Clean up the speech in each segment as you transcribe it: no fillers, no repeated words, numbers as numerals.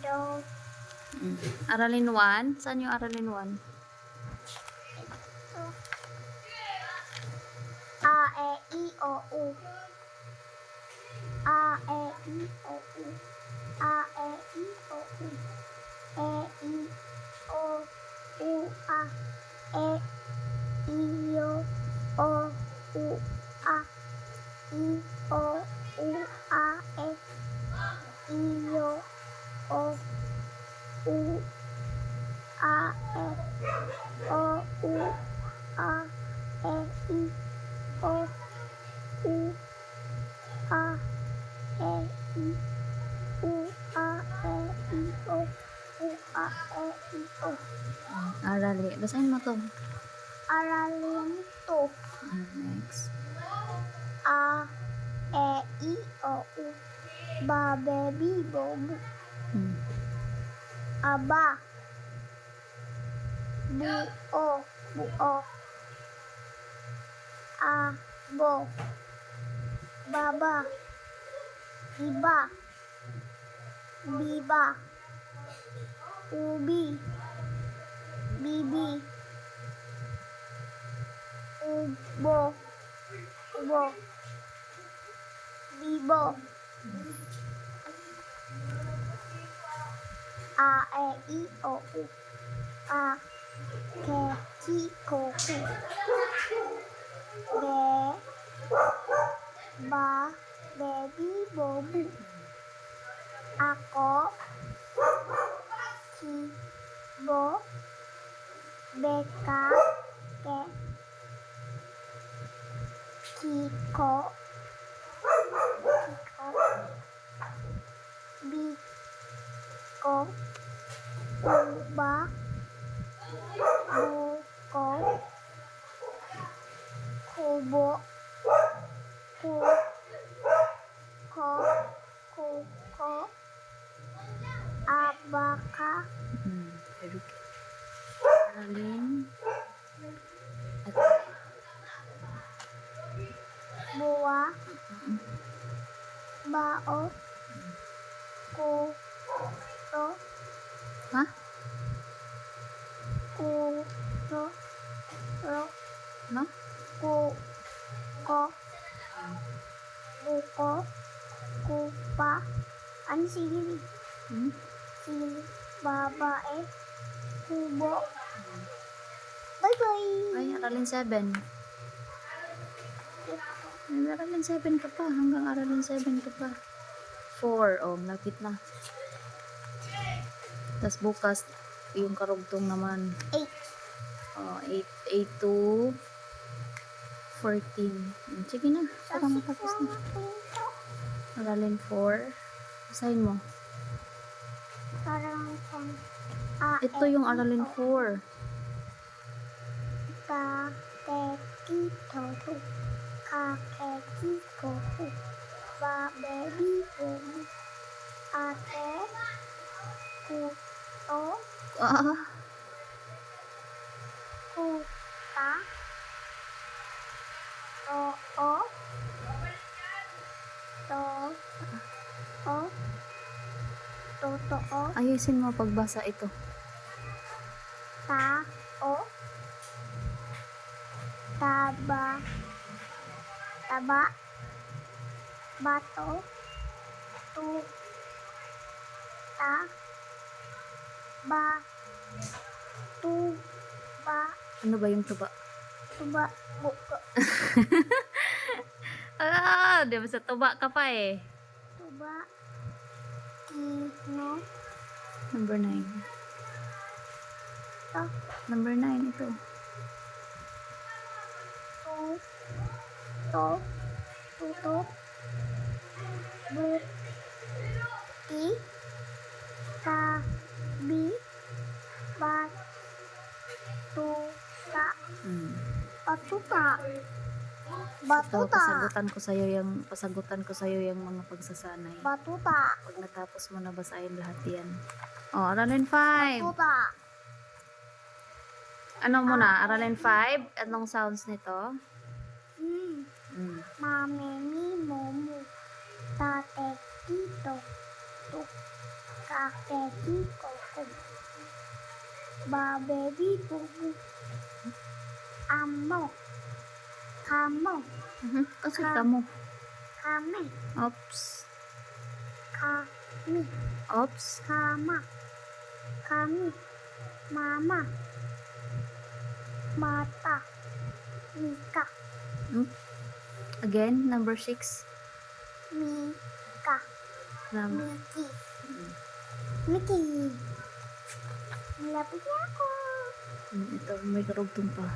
Do. Aralin 1. Saan yung aralin 1? So, A, E, I, O, U. A, E, I, O, U. A, E, I, O, U. E, I, O, U, A. E, I, O, U, A. I, O, U, A, E. I, O, U, A, E. O, U, A, E, I, O, U, A, E, I, U, A, E, I, O, U, A, E, I, O. Arali. Basahin mo to. Aralin to. Next. A, E, I, O, U. Ba, baby, bo, bu. Aba. Buo, buo. Abo. Baba. Iba. Biba. Ubi. Bibi. Ubo. Ubo. Bibo. A, E, I, O, U. A, Ke, Ki, Ko, Ku. Be, ba, baby, bobu. Ako, ki, bo, beka, ke, kiko, biko, uba, buko, kubo, kuko, kuko, abaka, Very good. Aralin. At buwa, bao, kuto, ha? kuto, ro, No? kuko, buko, kupa, ano sili? Sili, babae, kubo. Bye-bye! Ay, aralin 7. Aralin 7 ka pa. Hanggang aralin 7 ka pa. 4. Oh, malapit na. Tapos bukas, yung karugtong naman. 8. Oh, 8 to 14. Sige na. Para matapos na. Aralin 4. Basahin mo. Parang Ito yung aralin 4. Ka, ke, ki, to, tu. Ka, ke, ki, ko, ku. Ba, baby, boom. Ate, ku, to, ku, ta. To, o. To, o. To, o. Ayusin mo pagbasa ito. Ta, o. Taba. Taba. Bato. Tu. Ta. Ba. Tu. Ba. Ano ba yung tuba? Tuba. Buko. Di ba sa tuba ka pa eh. Tuba. Kino. Number 9. To. Number 9 ito. Tu. To. Tuto. Bu. Ti. Ta. Bi. Ba. Tu. Ta. Batuta. Ito, Batuta. pasagutan ko sa'yo yung mga pagsasanay. Batuta. Pag natapos mo na basahin lahat yan. Oh, aralin 5. Batuta. Ano muna? Aralin 5? Anong sounds nito? Mame, mi, momu. Tate, tito. Tu. kakeki koko, babebi bubu, amo, kamo, Kasi Ka- kamo. kame, Oops. kami, Oops. kama, kami, mama, mata, mika, Again, number 6. mika, Number. miki, miki. Malapit na ako. Ito, may karugtong pa.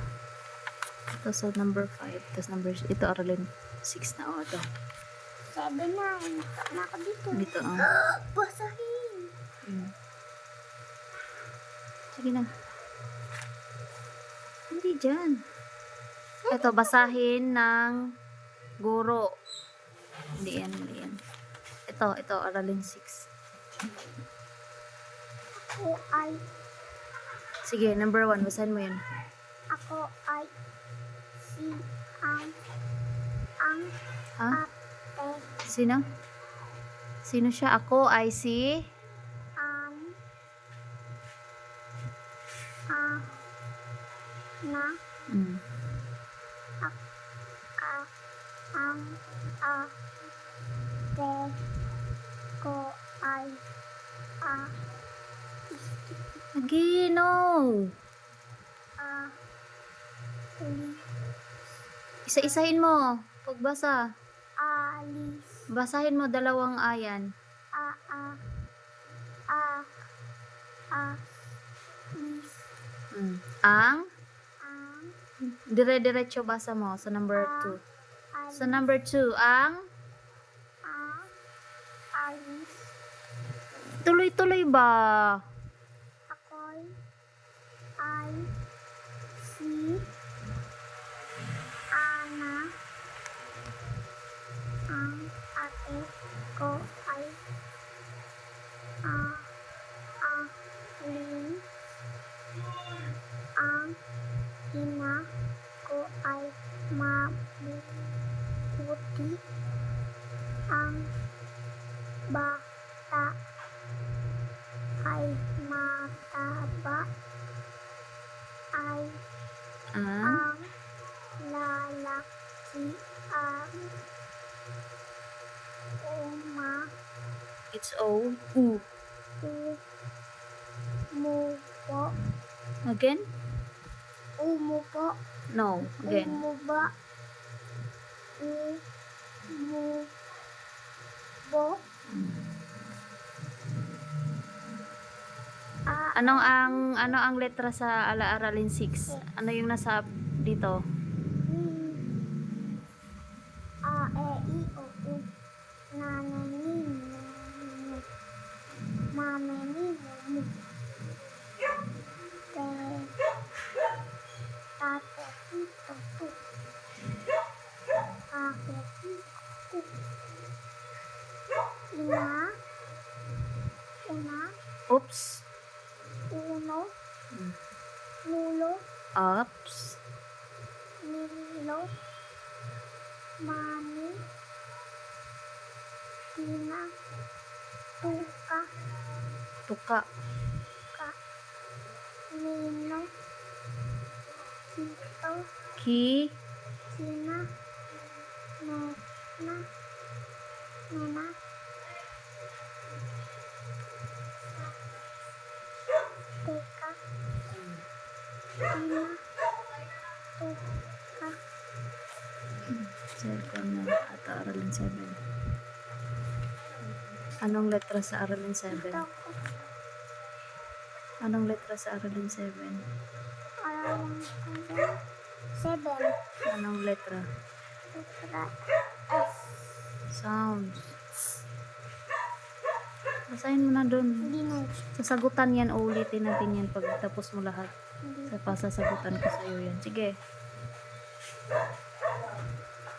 Ito sa number 5. Tapos number, ito aralin 6 na. Ito. 7 na. Naka na ako dito. Dito, Basahin. Sige na. Hindi dyan. Ito, basahin ng guro. Hindi yan, hindi yan. Ito, aralin 6. Ako ay, Sige, number 1, basahin mo yun. ako ay si ang Ha? ate Sino? Sino siya? Ako ay si... na Mm. ang ate ko ay Agino! li, Isa-isahin mo. Pagbasa. alis, Basahin mo dalawang ayan. lis, Ang... ang Dire-diretso basa mo sa number 2. alis, Sa number 2, ang... alis, Tuloy-tuloy ba? ako'y ay si Ana, ang ate ko ay Lin, ang ina ko ay mabuti, ang bata ay mataba, ay Ang... ang lalaki ang It's O. U. umupo, Again? umupo, No. Again. umuba, umubo, Ano ang letra sa aralin 6? Ano yung nasa dito? e, i, o, u, nane, ni, nu, mame, ni, mu, te, tate, tito, tu, ake, ku, ina, una, Oops. uno, nulo, Ups. nilo, mani, tina, tuka, Tuka. ka, nino, tito, Ki. tina, nena, nena, teka, tina, tuka, 7 na. At aralin 7. Anong letra sa aralin 7? toko, Anong letra sa aralin 7? alam ko, 7, Anong letra? letra S, Sounds. Basahin mo na dun. hindi na, Sasagutan yan. Ulitin natin yan pag tapos mo lahat. hindi, Pasasagutan ko sa'yo yan. Sige.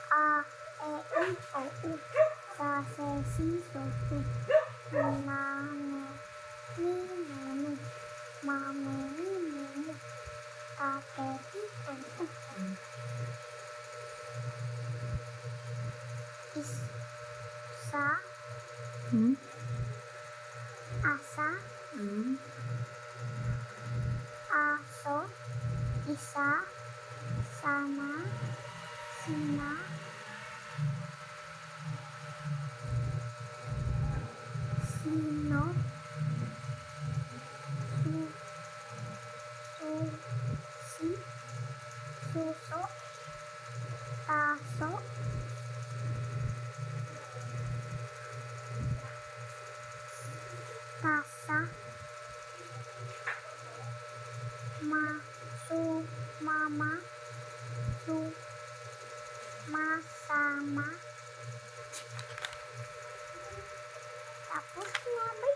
A, E, I, O, U, sa, se, si, so, su, na, ne, ni, ne, nu, ma, me, ni, ne, mu, ta, te, ti, to, tu, is, sa, Hmm? as, sa, sana, sina, sino, su, si, suso, taso, tasa, mama, masama. Tapos na,